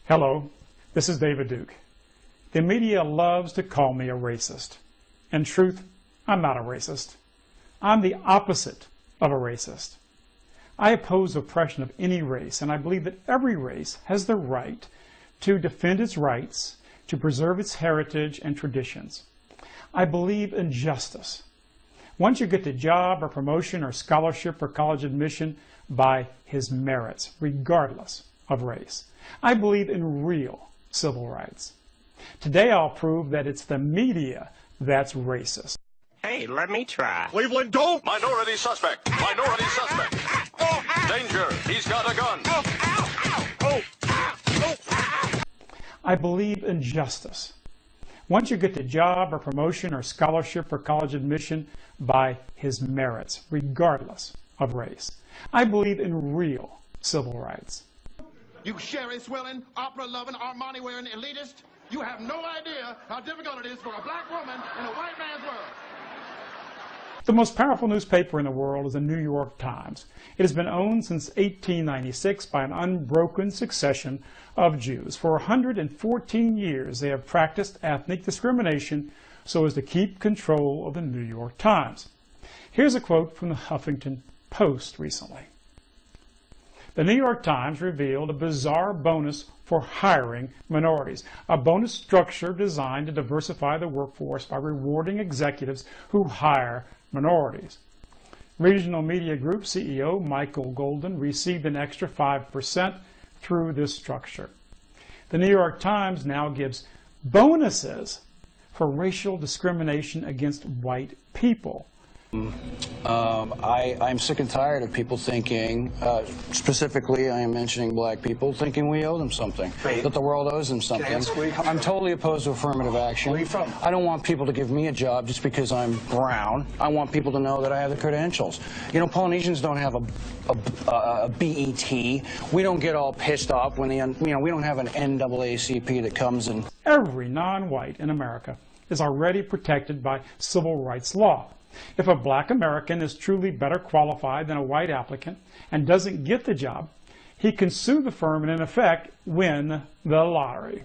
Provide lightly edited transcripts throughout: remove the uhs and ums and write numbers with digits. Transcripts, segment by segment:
Hello, this is David Duke. The media loves to call me a racist. In truth, I'm not a racist. I'm the opposite of a racist. I oppose oppression of any race, and I believe that every race has the right to defend its rights, to preserve its heritage and traditions. I believe in justice. Once you get the job or promotion or scholarship or college admission by his merits, regardless of race. I believe in real civil rights. Today I'll prove that it's the media that's racist. Hey, let me try. Cleveland, don't! Minority suspect! Minority suspect! Danger! He's got a gun! I believe in justice. Once you get the job or promotion or scholarship or college admission by his merits, regardless of race. I believe in real civil rights. You sherry-swilling, opera-loving, Armani-wearing elitist, you have no idea how difficult it is for a black woman in a white man's world. The most powerful newspaper in the world is the New York Times. It has been owned since 1896 by an unbroken succession of Jews. For 114 years, they have practiced ethnic discrimination so as to keep control of the New York Times. Here's a quote from the Huffington Post recently. The New York Times revealed a bizarre bonus for hiring minorities, a bonus structure designed to diversify the workforce by rewarding executives who hire minorities. Regional Media Group CEO Michael Golden received an extra 5% through this structure. The New York Times now gives bonuses for racial discrimination against white people. I'm sick and tired of people thinking, specifically I am mentioning black people, thinking we owe them something, that the world owes them something. I'm totally opposed to affirmative action. Where are you from? I don't want people to give me a job just because I'm brown. I want people to know that I have the credentials. You know, Polynesians don't have a BET. We don't get all pissed off when we don't have an NAACP that comes and... Every non-white in America is already protected by civil rights law. If a black American is truly better qualified than a white applicant and doesn't get the job, he can sue the firm and in effect win the lottery.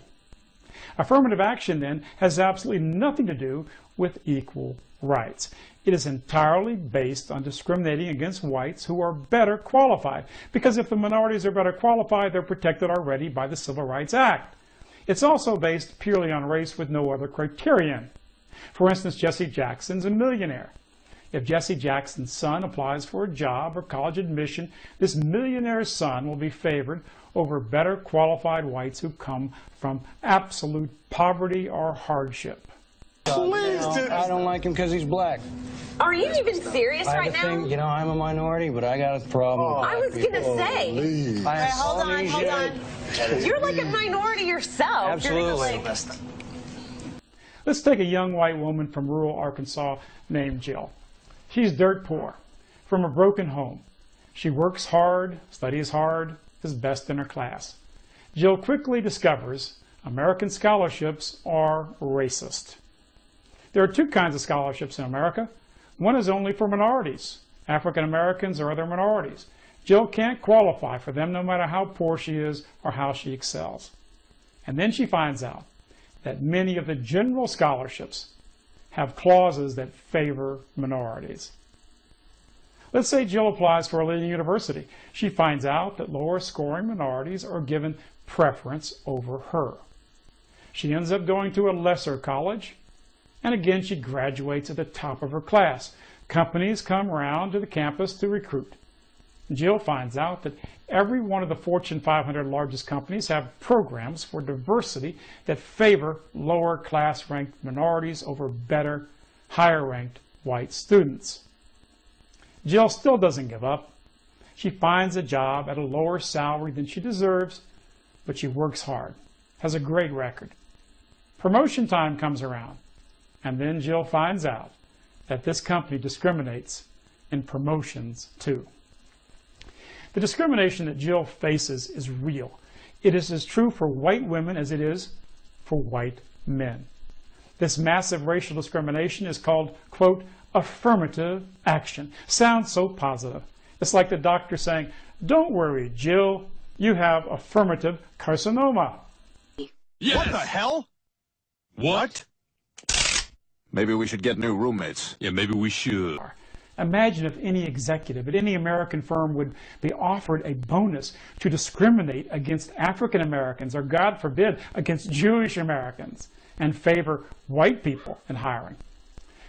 Affirmative action then has absolutely nothing to do with equal rights. It is entirely based on discriminating against whites who are better qualified, because if the minorities are better qualified, they're protected already by the Civil Rights Act. It's also based purely on race with no other criterion. For instance, Jesse Jackson's a millionaire. If Jesse Jackson's son applies for a job or college admission, this millionaire's son will be favored over better qualified whites who come from absolute poverty or hardship. Please do. I don't like him because he's black. Are you even serious right now? You know, I'm a minority, but I got a problem. I was going to say. Please. Hold on. You're like a minority yourself. Absolutely. Let's take a young white woman from rural Arkansas named Jill. She's dirt poor, from a broken home. She works hard, studies hard, is best in her class. Jill quickly discovers American scholarships are racist. There are two kinds of scholarships in America. One is only for minorities, African Americans or other minorities. Jill can't qualify for them no matter how poor she is or how she excels. And then she finds out that many of the general scholarships have clauses that favor minorities. Let's say Jill applies for a leading university. She finds out that lower scoring minorities are given preference over her. She ends up going to a lesser college, and again she graduates at the top of her class. Companies come around to the campus to recruit. Jill finds out that every one of the Fortune 500 largest companies have programs for diversity that favor lower class ranked minorities over better, higher ranked white students. Jill still doesn't give up. She finds a job at a lower salary than she deserves, but she works hard, has a great record. Promotion time comes around, and then Jill finds out that this company discriminates in promotions too. The discrimination that Jill faces is real. It is as true for white women as it is for white men. This massive racial discrimination is called, quote, affirmative action. Sounds so positive. It's like the doctor saying, don't worry, Jill, you have affirmative carcinoma. Yes. What the hell? What? Maybe we should get new roommates. Yeah, maybe we should. Imagine if any executive at any American firm would be offered a bonus to discriminate against African Americans, or God forbid, against Jewish Americans, and favor white people in hiring.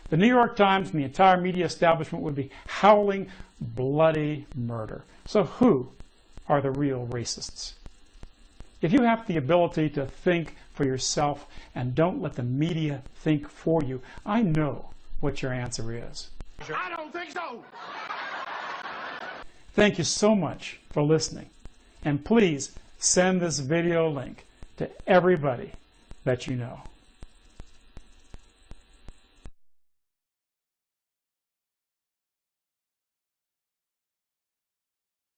The New York Times and the entire media establishment would be howling bloody murder. So who are the real racists? If you have the ability to think for yourself and don't let the media think for you, I know what your answer is. I don't think so. Thank you so much for listening. And please send this video link to everybody that you know.